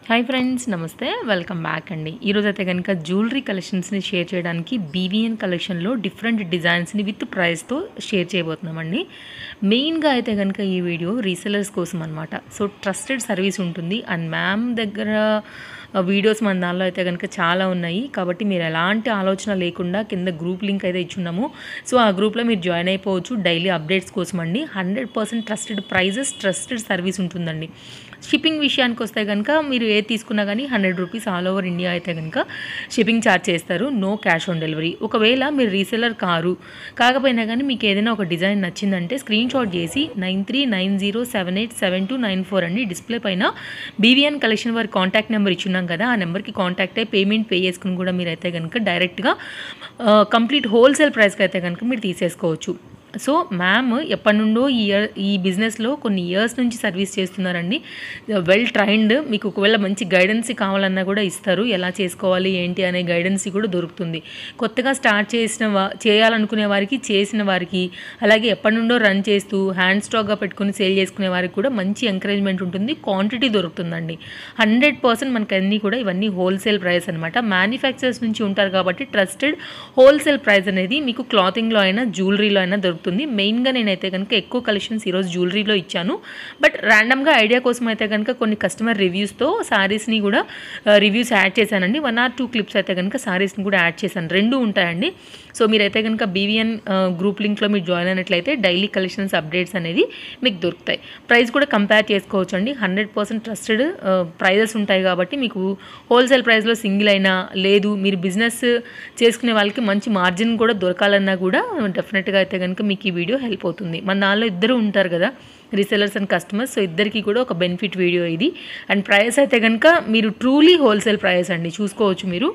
Hi friends, నమస్తే, welcome back అండి. ఈరోజు అయితే కనుక జ్యువెలరీ కలెక్షన్స్ని షేర్ చేయడానికి బీవీఎన్ కలెక్షన్లో డిఫరెంట్ డిజైన్స్ని విత్ ప్రైస్తో షేర్ చేయబోతున్నామండి. మెయిన్గా అయితే కనుక ఈ వీడియో రీసెలర్స్ కోసం అనమాట. సో ట్రస్టెడ్ సర్వీస్ ఉంటుంది అండ్ మ్యామ్ దగ్గర వీడియోస్ మన దానిలో అయితే కనుక చాలా ఉన్నాయి. కాబట్టి మీరు ఎలాంటి ఆలోచన లేకుండా కింద గ్రూప్ లింక్ అయితే ఇచ్చున్నాము. సో ఆ గ్రూప్లో మీరు జాయిన్ అయిపోవచ్చు డైలీ అప్డేట్స్ కోసం అండి. 100% ట్రస్టెడ్ ప్రైజెస్, ట్రస్టెడ్ సర్వీస్ ఉంటుందండి. షిప్పింగ్ విషయానికి వస్తే కనుక మీరు ఏది తీసుకున్నా కానీ 100 రూపీస్ ఆల్ ఓవర్ ఇండియా అయితే కనుక షిప్పింగ్ ఛార్జ్ చేస్తారు. No cash on delivery. ఒకవేళ మీరు రీసెలర్ కాకపోయినా కానీ మీకు ఏదైనా ఒక డిజైన్ నచ్చిందంటే స్క్రీన్ షాట్ చేసి 9390787294 అండి డిస్ప్లే పైన బీవీఎన్ కలెక్షన్ వారి కాంటాక్ట్ నెంబర్ ఇచ్చున్నాం కదా, ఆ నెంబర్కి కాంటాక్ట్ అయ్యి పేమెంట్ పే చేసుకుని కూడా మీరైతే కనుక డైరెక్ట్గా కంప్లీట్ హోల్సేల్ ప్రైస్కి అయితే కనుక మీరు తీసేసుకోవచ్చు. సో మ్యామ్ ఎప్పటి నుండో ఈ బిజినెస్లో కొన్ని ఇయర్స్ నుంచి సర్వీస్ చేస్తున్నారండి. Well trained. మీకు ఒకవేళ మంచి గైడెన్స్ కావాలన్నా కూడా ఇస్తారు. ఎలా చేసుకోవాలి ఏంటి అనే గైడెన్స్ కూడా దొరుకుతుంది. కొత్తగా స్టార్ట్ చేయాలనుకునే వారికి, చేసిన వారికి, అలాగే ఎప్పటి నుండో రన్ చేస్తూ హ్యాండ్ స్టాక్గా పెట్టుకుని సేల్ చేసుకునే వారికి కూడా మంచి ఎంకరేజ్మెంట్ ఉంటుంది. క్వాంటిటీ దొరుకుతుందండి. 100% మనకు అన్నీ కూడా ఇవన్నీ హోల్సేల్ ప్రైస్ అనమాట. మ్యానుఫ్యాక్చరర్స్ నుంచి ఉంటారు కాబట్టి ట్రస్టెడ్ హోల్సేల్ ప్రైస్ అనేది మీకు క్లాతింగ్లో అయినా జ్యువెలరీలో అయినా దొరుకుతుంది. మెయిన్గా నేనైతే కనుక ఎక్కువ కలెక్షన్స్ ఈరోజు జ్యువెలరీలో ఇచ్చాను. బట్ ర్యాండమ్గా ఐడియా కోసం అయితే కనుక కొన్ని కస్టమర్ రివ్యూస్తో సారీస్ని కూడా రివ్యూస్ యాడ్ చేశానండి. 1 or 2 క్లిప్స్ అయితే కనుక సారీస్ని కూడా యాడ్ చేశాను. 2 ఉంటాయండి. సో మీరైతే కనుక బీవీఎన్ గ్రూప్ లింక్లో మీరు జాయిన్ అయినట్లయితే డైలీ కలెక్షన్స్ అప్డేట్స్ అనేది మీకు దొరుకుతాయి. ప్రైస్ కూడా కంపేర్ చేసుకోవచ్చు అండి. 100% ట్రస్టెడ్ ప్రైజెస్ ఉంటాయి కాబట్టి మీకు హోల్సేల్ ప్రైస్లో సింగిల్ అయినా లేదు, మీరు బిజినెస్ చేసుకునే వాళ్ళకి మంచి మార్జిన్ కూడా దొరకాలన్నా కూడా డెఫినెట్గా అయితే కనుక మీకు ఈ వీడియో హెల్ప్ అవుతుంది. మన దానిలో ఇద్దరు ఉంటారు కదా, రీసెలర్స్ అండ్ కస్టమర్స్. సో ఇద్దరికి కూడా ఒక బెనిఫిట్ వీడియో ఇది. అండ్ ప్రైస్ అయితే కనుక మీరు ట్రూలీ హోల్సేల్ ప్రైస్ అండి, చూసుకోవచ్చు మీరు.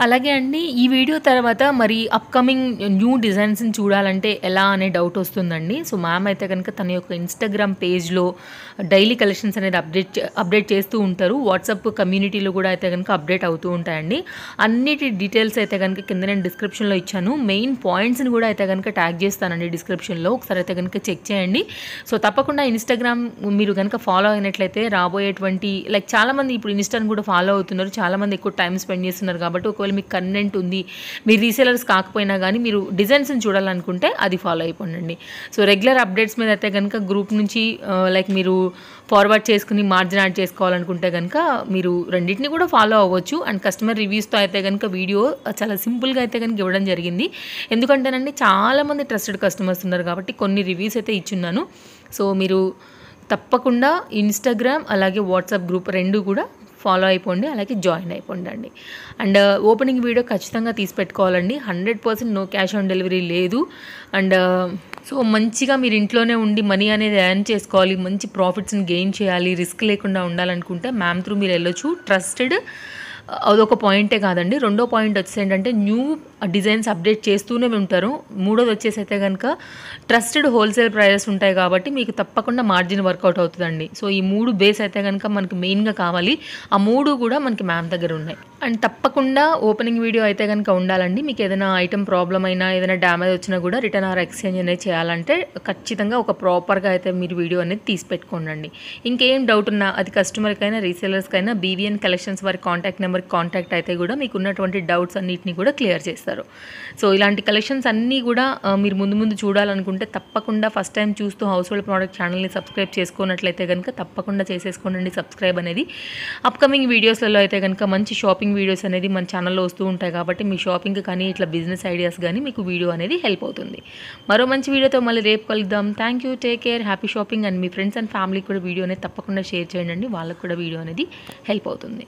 అలాగే అండి, ఈ వీడియో తర్వాత మరి అప్కమింగ్ న్యూ డిజైన్స్ని చూడాలంటే ఎలా అనే డౌట్ వస్తుందండి. సో మ్యామ్ అయితే కనుక తన యొక్క ఇన్స్టాగ్రామ్ పేజ్లో డైలీ కలెక్షన్స్ అనేది అప్డేట్ చేస్తూ ఉంటారు. వాట్సాప్ కమ్యూనిటీలో కూడా అయితే కనుక అప్డేట్ అవుతూ ఉంటాయండి. అన్నిటి డీటెయిల్స్ అయితే కనుక కింద నేను డిస్క్రిప్షన్లో ఇచ్చాను. మెయిన్ పాయింట్స్ని కూడా అయితే కనుక ట్యాగ్ చేస్తానండి డిస్క్రిప్షన్లో. ఒకసారి అయితే కనుక చెక్ చేయండి. సో తప్పకుండా ఇన్స్టాగ్రామ్ మీరు కనుక ఫాలో అయినట్లయితే రాబోయేటువంటి చాలామంది ఇప్పుడు ఇన్స్టాని కూడా ఫాలో అవుతున్నారు. చాలామంది ఎక్కువ టైం స్పెండ్ చేస్తున్నారు కాబట్టి ఒకవేళ మీకు కంటెంట్ ఉంది, మీరు రీసెలర్స్ కాకపోయినా కానీ మీరు డిజైన్స్ని చూడాలనుకుంటే అది ఫాలో అయిపోండి. సో రెగ్యులర్ అప్డేట్స్ మీద అయితే కనుక గ్రూప్ నుంచి మీరు ఫార్వర్డ్ చేసుకుని మార్జిన్ యాడ్ చేసుకోవాలనుకుంటే కనుక మీరు రెండింటిని కూడా ఫాలో అవ్వచ్చు. అండ్ కస్టమర్ రివ్యూస్తో అయితే కనుక వీడియో చాలా సింపుల్గా అయితే కనుక ఇవ్వడం జరిగింది. ఎందుకంటేనండి చాలామంది ట్రస్టెడ్ కస్టమర్స్ ఉన్నారు కాబట్టి కొన్ని రివ్యూస్ అయితే ఇచ్చున్నాను. సో మీరు తప్పకుండా ఇన్స్టాగ్రామ్ అలాగే వాట్సాప్ గ్రూప్ 2 కూడా ఫాలో అయిపోండి, అలాగే జాయిన్ అయిపోండి అండి. అండ్ ఓపెనింగ్ వీడియో ఖచ్చితంగా తీసి పెట్టుకోవాలండి. 100% నో క్యాష్ ఆన్ డెలివరీ లేదు. అండ్ సో మంచిగా మీరు ఇంట్లోనే ఉండి మనీ అనేది ఎర్న్ చేసుకోవాలి, మంచి ప్రాఫిట్స్ని గెయిన్ చేయాలి, రిస్క్ లేకుండా ఉండాలనుకుంటే మ్యామ్ త్రూ మీరు వెళ్ళొచ్చు. ట్రస్టెడ్ అదొక పాయింటే కాదండి. రెండో పాయింట్ వచ్చేసి ఏంటంటే న్యూ డిజైన్స్ అప్డేట్ చేస్తూనే ఉంటారు. మూడోది వచ్చేసి అయితే కనుక ట్రస్టెడ్ హోల్సేల్ ప్రైజెస్ ఉంటాయి కాబట్టి మీకు తప్పకుండా మార్జిన్ వర్కౌట్ అవుతుందండి. సో ఈ 3 బేస్ అయితే కనుక మనకి మెయిన్గా కావాలి. ఆ 3 కూడా మనకి మ్యామ్ దగ్గర ఉన్నాయి. అండ్ తప్పకుండా ఓపెనింగ్ వీడియో అయితే కనుక ఉండాలండి. మీకు ఏదైనా ఐటమ్ ప్రాబ్లం అయినా ఏదైనా డ్యామేజ్ వచ్చినా కూడా రిటర్న్ ఆర్ ఎక్స్చేంజ్ అనేది చేయాలంటే ఖచ్చితంగా ఒక ప్రాపర్గా అయితే మీరు వీడియో అనేది తీసి పెట్టుకోండి. ఇంకేం డౌట్ ఉన్నా అది కస్టమర్కైనా రీసెలర్స్కైనా బీవీఎన్ కలెక్షన్స్ వారి కాంటాక్ట్ నెంబర్కి కాంటాక్ట్ అయితే కూడా మీకు ఉన్నటువంటి డౌట్స్ అన్నిటిని కూడా క్లియర్ చేస్తారు. సో ఇలాంటి కలెక్షన్స్ అన్నీ కూడా మీరు ముందు చూడాలనుకుంటే తప్పకుండా ఫస్ట్ టైం చూస్తూ హౌస్ హోల్డ్ ప్రోడక్ట్ ఛానల్ని సబ్స్క్రైబ్ చేసుకున్నట్లయితే కనుక తప్పకుండా చేసేసుకోండి సబ్స్క్రైబ్ అనేది. అప్కమింగ్ వీడియోస్లలో అయితే కనుక మంచి షాపింగ్ వీడియోస్ అనేది మన ఛానల్లో వస్తూ ఉంటాయి కాబట్టి మీ షాపింగ్ కానీ ఇట్లా బిజినెస్ ఐడియాస్ కానీ మీకు వీడియో అనేది హెల్ప్ అవుతుంది. మరో మంచి వీడియోతో మళ్ళీ రేపు కలుద్దాం. Thank you, take care, happy shopping. And me friends and ఫ్యామిలీకి కూడా వీడియో అనేది తప్పకుండా షేర్ చేయండి, వాళ్ళకి కూడా వీడియో అనేది హెల్ప్ అవుతుంది.